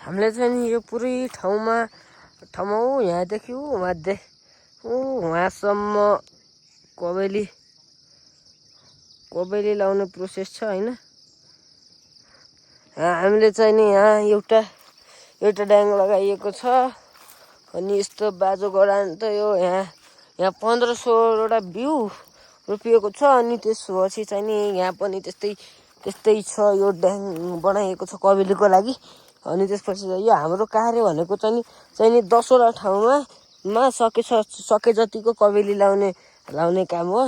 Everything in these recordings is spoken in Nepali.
हामीले चाहिँ नि यो पुरै ठाउँमा यहाँदेखि माथि वहाँसम्म कबेली लाउने प्रोसेस छ हैन। हामीले चाहिँ नि यहाँ एउटा ड्याङ लगाइएको छ। अनि यस्तो बाजो गरान त यो यहाँ 1500वटा बिउ रोपिएको छ। अनि त्यसपछि चाहिँ नि यहाँ पनि त्यस्तै छ। यो ड्याङ बनाइएको छ कबेलीको लागि। अनि त्यसपछि यो हाम्रो कार्य भनेको चाहिँ नि 10वटा ठाउँमा सके जतिको कबेली लाउने काम हो।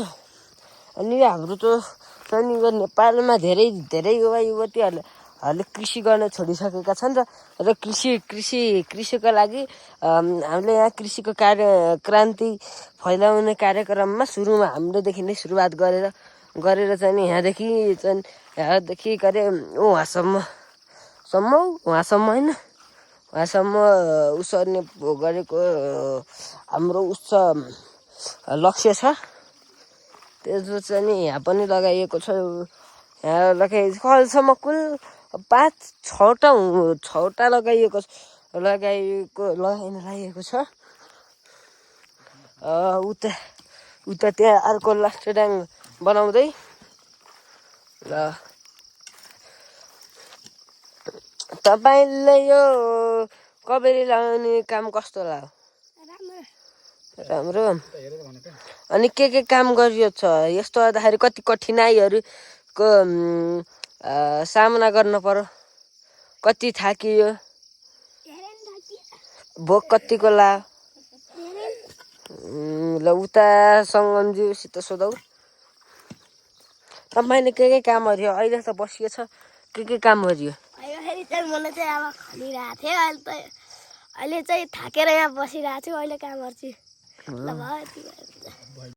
अनि हाम्रो त चाहिँ नि यो नेपालमा धेरै युवा युवतीहरूले कृषि गर्न छोडिसकेका छन् र कृषिको लागि हामीले यहाँ कृषिको क्रान्ति फैलाउने कार्यक्रममा सुरुमा हाम्रोदेखि नै सुरुवात गरेर चाहिँ नि यहाँदेखि गरे वहाँसम्म हैन। वहाँसम्म उसर्ने गरेको हाम्रो लक्ष्य छ। त्यसो चाहिँ नि यहाँ पनि लगाइएको छ। यहाँ अहिलेसम्म कुल 5-6वटा लगाइएको छ। उता त्यहाँ अर्को लास्ट ड्याङ बनाउँदै र तपाईले यो कबेली लाउने काम कस्तो लाग्यो? राम्रो। अनि के काम गरियो छ? यस्तो गर्दाखेरि कति कठिनाइहरूको सामना गर्न पर्यो? कति थाकियो? भोक कतिको लाग्यो? ल उता सङ्गमज्यूसित सोधौ। तपाईँले के काम गरियो? अहिले त बसियो छ। के काम गरियो? मलाई चाहिँ अब खनिरहेको थियो। अहिले चाहिँ थाकेर यहाँ बसिरहेको छु। अहिले काम गर्छु। ल भयो।